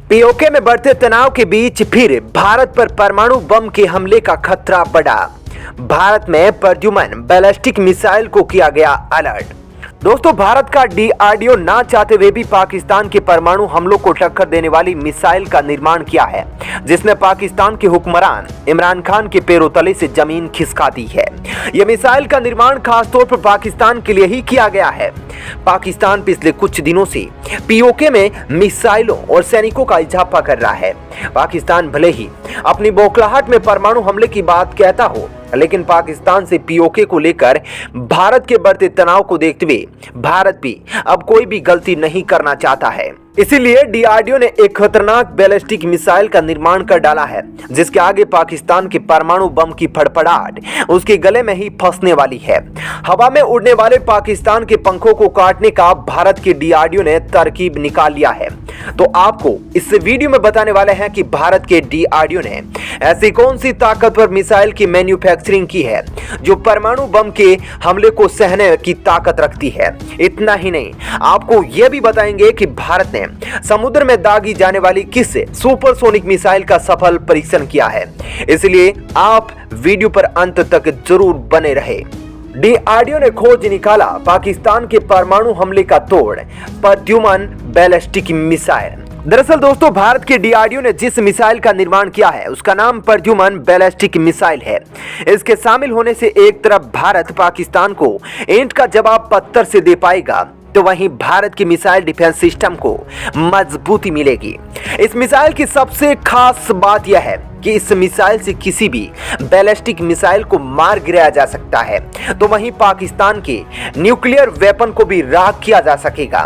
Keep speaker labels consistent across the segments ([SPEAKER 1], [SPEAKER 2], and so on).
[SPEAKER 1] PoK में बढ़ते तनाव के बीच फिर भारत पर परमाणु बम के हमले का खतरा बढ़ा। भारत में प्रद्युम्न बैलिस्टिक मिसाइल को किया गया अलर्ट। दोस्तों, भारत का डीआरडीओ ना चाहते हुए भी पाकिस्तान के परमाणु हमलों को टक्कर देने वाली मिसाइल का निर्माण किया है, जिसने पाकिस्तान के हुक्मरान इमरान खान के पैरों तले से जमीन खिसका दी है। यह मिसाइल का निर्माण खासतौर पर पाकिस्तान के लिए ही किया गया है। पाकिस्तान पिछले कुछ दिनों से पीओके में मिसाइलों और सैनिकों का इजाफा कर रहा है। पाकिस्तान भले ही अपनी बौखलाहट में परमाणु हमले की बात कहता हो, लेकिन पाकिस्तान से पीओके को लेकर भारत के बढ़ते तनाव को देखते हुए भारत भी अब कोई भी गलती नहीं करना चाहता है। इसीलिए डीआरडीओ ने एक खतरनाक बैलिस्टिक मिसाइल का निर्माण कर डाला है, जिसके आगे पाकिस्तान के परमाणु बम की फड़फड़ाहट उसके गले में ही फंसने वाली है। हवा में उड़ने वाले पाकिस्तान के पंखों को काटने का भारत के डीआरडीओ ने तरकीब निकाल लिया है। तो आपको इस वीडियो में बताने वाले हैं कि भारत के डीआरडीओ ने ऐसी कौन सी ताकतवर मिसाइल की मैन्युफैक्चरिंग की है जो परमाणु बम के हमले को सहने की ताकत रखती है। इतना ही नहीं, आपको यह भी बताएंगे कि भारत ने समुद्र में दागी जाने वाली किस सुपरसोनिक मिसाइल का सफल परीक्षण किया है। इसलिए आप वीडियो पर अंत तक जरूर बने रहे। डीआरडीओ ने खोज निकाला पाकिस्तान के परमाणु हमले का तोड़, प्रद्युम्न बैलिस्टिक मिसाइल। दरअसल दोस्तों, भारत के डीआरडीओ ने जिस मिसाइल का निर्माण किया है उसका नाम प्रद्युम्न बैलिस्टिक मिसाइल है। इसके शामिल होने से एक तरफ भारत पाकिस्तान को ईंट का जवाब पत्थर से दे पाएगा, तो वहीं भारत की मिसाइल डिफेंस सिस्टम को मजबूती मिलेगी। इस मिसाइल की सबसे खास बात यह है कि इस मिसाइल से किसी भी बैलिस्टिक मिसाइल को मार गिराया जा सकता है, तो वहीं पाकिस्तान के न्यूक्लियर वेपन को भी राख किया जा सकेगा।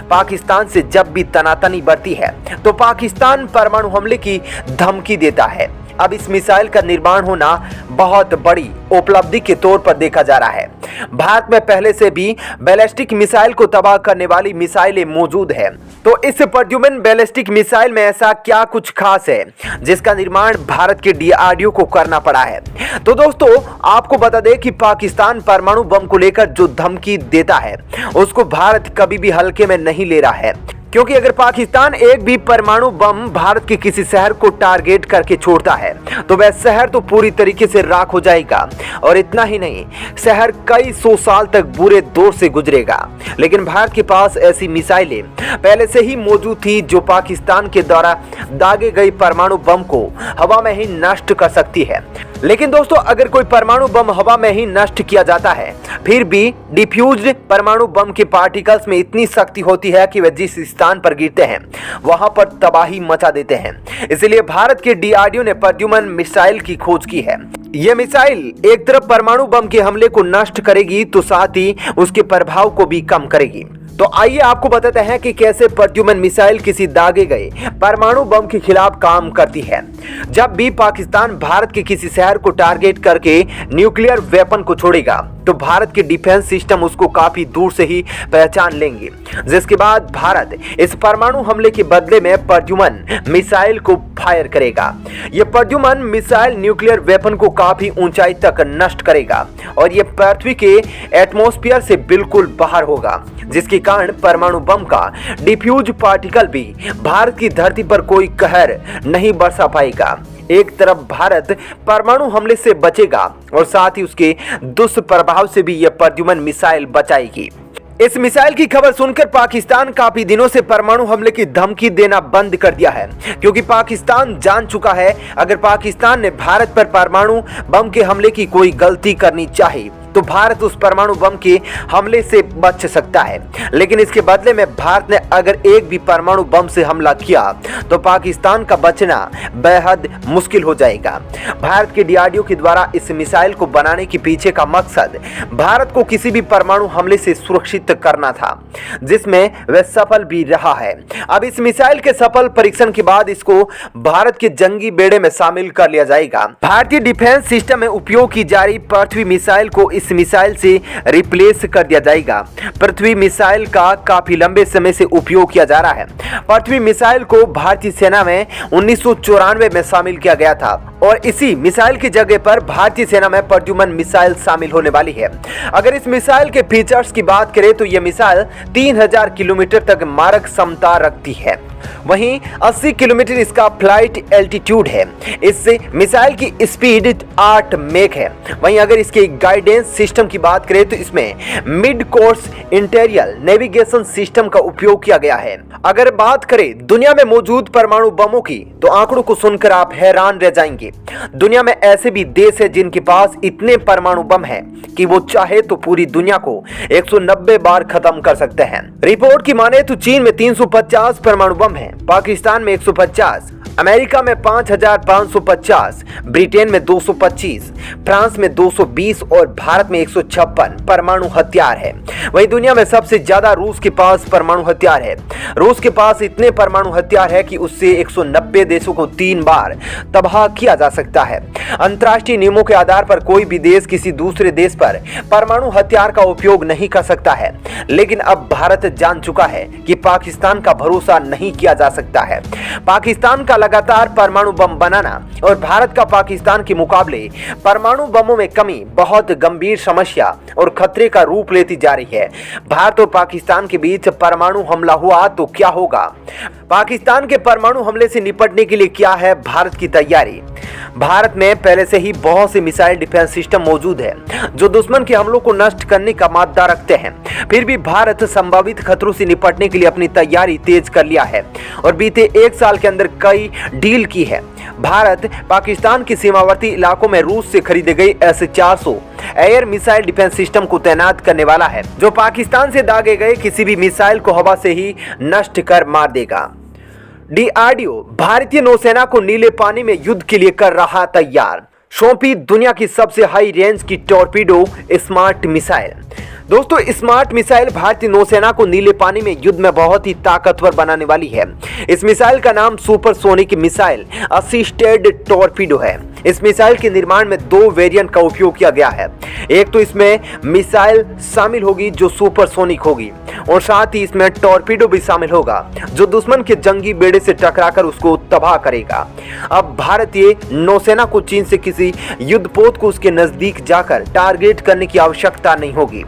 [SPEAKER 1] पाकिस्तान से जब भी तनातनी बढ़ती है तो पाकिस्तान परमाणु हमले की धमकी देता है। अब इस मिसाइल का निर्माण होना बहुत बड़ी उपलब्धि के तौर पर देखा जा रहा है। भारत में पहले से भी बैलिस्टिक मिसाइल को तबाह करने वाली मिसाइलें मौजूद है, तो इस प्रद्युम्न बैलिस्टिक मिसाइल में ऐसा क्या कुछ खास है जिसका निर्माण भारत के डीआरडीओ को करना पड़ा है। तो दोस्तों, आपको बता दें कि पाकिस्तान परमाणु बम को लेकर जो धमकी देता है उसको भारत कभी भी हल्के में नहीं ले रहा है, क्योंकि अगर पाकिस्तान एक भी परमाणु बम भारत के किसी शहर को टारगेट करके छोड़ता है तो वह शहर तो पूरी तरीके से राख हो जाएगा। और इतना ही नहीं, शहर कई सौ साल तक बुरे दौर से गुजरेगा। लेकिन भारत के पास ऐसी मिसाइलें पहले से ही मौजूद थी जो पाकिस्तान के द्वारा दागे गए परमाणु बम को हवा में ही नष्ट कर सकती है। लेकिन दोस्तों, अगर कोई परमाणु बम हवा में ही नष्ट किया जाता है, फिर भी डिफ्यूज्ड परमाणु बम के पार्टिकल्स में इतनी शक्ति होती है कि वे जिस स्थान पर गिरते हैं वहां पर तबाही मचा देते हैं। इसलिए भारत के डीआरडीओ ने प्रद्युम्न मिसाइल की खोज की है। यह मिसाइल एक तरफ परमाणु बम के हमले को नष्ट करेगी तो साथ ही उसके प्रभाव को भी कम करेगी। तो आइए आपको बताते हैं कि कैसे प्रद्युम्न मिसाइल किसी दागे गए परमाणु बम के खिलाफ काम करती है। जब भी पाकिस्तान भारत के किसी शहर को टारगेट करके न्यूक्लियर वेपन को छोड़ेगा तो भारत के डिफेंस सिस्टम उसको काफी दूर से ही पहचान लेंगे, जिसके बाद भारत इस परमाणु हमले के बदले में प्रद्युम्न मिसाइल को फायर करेगा। यह प्रद्युम्न मिसाइल न्यूक्लियर वेपन को काफी ऊंचाई तक नष्ट करेगा और यह पृथ्वी के एटमॉस्फेयर से बिल्कुल बाहर होगा, जिसके कारण परमाणु बम का डिफ्यूज पार्टिकल भी भारत की धरती पर कोई कहर नहीं बरसा पाएगा। एक तरफ भारत परमाणु हमले से बचेगा और साथ ही उसके दुष्प्रभाव से भी यह प्रद्युम्न मिसाइल बचाएगी। इस मिसाइल की खबर सुनकर पाकिस्तान काफी दिनों से परमाणु हमले की धमकी देना बंद कर दिया है, क्योंकि पाकिस्तान जान चुका है अगर पाकिस्तान ने भारत पर परमाणु बम के हमले की कोई गलती करनी चाहे तो भारत उस परमाणु बम के हमले से बच सकता है। लेकिन इसके बदले में भारत ने अगर एक भी परमाणु बम से हमला किया तो पाकिस्तान का बचना बेहद मुश्किल हो जाएगा। भारत के डीआरडीओ के द्वारा इस मिसाइल को बनाने के पीछे का मकसद भारत को किसी भी परमाणु हमले से सुरक्षित करना था, जिसमें वह सफल भी रहा है। अब इस मिसाइल के सफल परीक्षण के बाद इसको भारत के जंगी बेड़े में शामिल कर लिया जाएगा। भारतीय डिफेंस सिस्टम में उपयोग की जा रही पृथ्वी मिसाइल को इस मिसाइल से रिप्लेस कर दिया जाएगा। पृथ्वी मिसाइल का काफी लंबे समय से उपयोग किया जा रहा है। पृथ्वी मिसाइल को भारतीय सेना में 1994 में शामिल किया गया था और इसी मिसाइल की जगह पर भारतीय सेना में प्रद्युम्न मिसाइल शामिल होने वाली है। अगर इस मिसाइल के फीचर्स की बात करें तो यह मिसाइल 3000 किलोमीटर तक मारक क्षमता रखती है। वहीं 80 किलोमीटर इसका फ्लाइट एल्टीट्यूड है। इससे मिसाइल की स्पीड 8 मैक है। वहीं अगर इसके गाइडेंस सिस्टम की बात करें तो इसमें mid course interior navigation system का उपयोग किया गया है। अगर बात करें दुनिया में मौजूद परमाणु बमों की तो आंकड़ों को सुनकर आप हैरान रह जाएंगे। दुनिया में ऐसे भी देश है जिनके पास इतने परमाणु बम हैं कि वो चाहे तो पूरी दुनिया को 190 बार खत्म कर सकते हैं। रिपोर्ट की माने तो चीन में 350 परमाणु बम हैं, पाकिस्तान में 150, अमेरिका में 5550, ब्रिटेन में 225, फ्रांस में 220 और भारत में 156 परमाणु हथियार है। वहीं दुनिया में सबसे ज्यादा रूस के पास परमाणु हथियार है। रूस के पास इतने परमाणु हथियार है कि उससे 190 देशों को 3 बार तबाह किया जा सकता है। अंतर्राष्ट्रीय नियमों के आधार पर कोई भी देश किसी दूसरे देश पर परमाणु हथियार का उपयोग नहीं कर सकता है, लेकिन अब भारत जान चुका है कि पाकिस्तान का भरोसा नहीं किया जा सकता है। पाकिस्तान का लगातार परमाणु बम बनाना और भारत का पाकिस्तान के मुकाबले परमाणु बमों में कमी बहुत गंभीर समस्या और खतरे का रूप लेती जा रही है। भारत और पाकिस्तान के बीच परमाणु हमला हुआ तो क्या होगा? पाकिस्तान के परमाणु हमले से निपटने के लिए क्या है भारत की तैयारी? भारत में पहले से ही बहुत से मिसाइल डिफेंस सिस्टम मौजूद है जो दुश्मन के हमलों को नष्ट करने का मादा रखते हैं। फिर भी भारत संभावित खतरों से निपटने के लिए अपनी तैयारी तेज कर लिया है और बीते 1 साल के अंदर कई डील की है। भारत पाकिस्तान के सीमावर्ती इलाकों में रूस से खरीदे गए S-400 air missile defence system को तैनात करने वाला है, जो पाकिस्तान से दागे गए किसी भी मिसाइल को हवा से ही नष्ट कर मार देगा। DRDO भारतीय नौसेना को नीले पानी में युद्ध के लिए कर रहा तैयार, सौंपी दुनिया की सबसे हाई रेंज की टॉर्पीडो स्मार्ट मिसाइल। दोस्तों, स्मार्ट मिसाइल भारतीय नौसेना को नीले पानी में युद्ध में बहुत ही ताकतवर बनाने वाली है। इस मिसाइल का नाम सुपरसोनिक मिसाइल असिस्टेड टॉर्पीडो है। इस मिसाइल के निर्माण में 2 वेरिएंट का उपयोग किया गया है। एक तो इसमें मिसाइल शामिल होगी जो सुपरसोनिक होगी और साथ ही इसमें टॉर्पीडो भी शामिल होगा जो दुश्मन के जंगी बेड़े से टकराकर उसको तबाह करेगा। अब भारतीय नौसेना को चीन से किसी युद्धपोत को उसके नजदीक जाकर टारगेट करने की आवश्यकता नहीं होगी।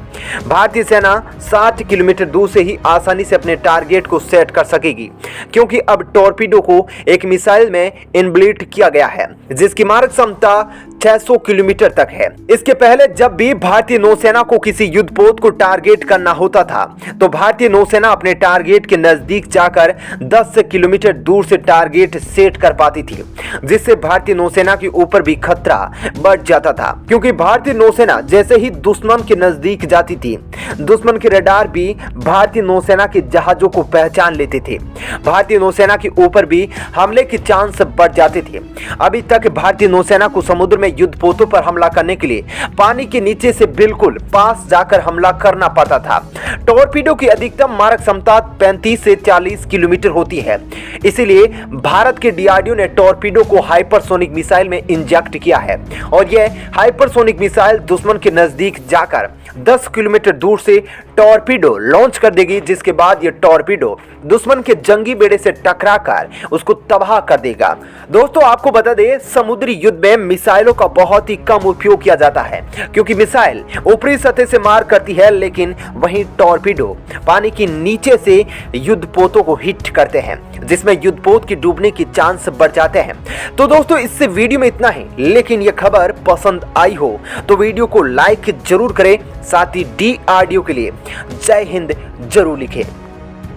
[SPEAKER 1] भारतीय सेना 60 किलोमीटर दूर से ही आसानी से अपने टारगेट को सेट कर सकेगी, क्योंकि अब टॉर्पीडो को एक मिसाइल में इनबिल्ट किया गया है जिसकी मारक क्षमता 600 किलोमीटर तक है। इसके पहले जब भी भारतीय नौसेना को किसी युद्धपोत को टारगेट करना होता था तो भारतीय नौसेना अपने टारगेट के नजदीक जाकर 10 किलोमीटर दूर से टारगेट सेट कर पाती थी, जिससे भारतीय नौसेना के ऊपर भी खतरा बढ़ जाता था। क्योंकि भारतीय नौसेना जैसे ही दुश्मन के नजदीक जाती थी, दुश्मन के रडार भी भारतीय नौसेना के जहाजों को पहचान लेते थे। भारतीय नौसेना के ऊपर भी हमले के चांस बढ़ जाते थे। अभी तक भारतीय नौसेना को समुद्र में युद्धपोतों पर हमला करने के लिए पानी के नीचे से बिल्कुल पास जाकर हमला करना पड़ता था। टॉर्पीडो की अधिकतम मारक क्षमता 35 से 40 किलोमीटर होती है। इसीलिए भारत के DRDO ने टॉर्पीडो को हाइपरसोनिक मिसाइल में इंजेक्ट किया है और यह हाइपरसोनिक मिसाइल दुश्मन के नजदीक जाकर 10 किलोमीटर दूर से टॉर्पीडो लॉन्च कर देगी, जिसके बाद यह टॉर्पीडो दुश्मन के जंगी बेड़े से टकराकर उसको तबाह कर देगा। दोस्तों, आपको बता दें, समुद्री युद्ध में मिसाइलों का बहुत ही कम उपयोग किया जाता है क्योंकि मिसाइल ऊपरी सतह से मार करती है, लेकिन वहीं टॉर्पीडो पानी के नीचे से युद्धपोतों को हिट करते हैं, जिसमें युद्धपोत की डूबने की चांस बढ़ जाते हैं। तो दोस्तों, इससे वीडियो में इतना ही, लेकिन यह खबर पसंद आई हो तो वीडियो को लाइक जरूर करें, साथ ही DRDO के लिए जय हिंद जरूर लिखें।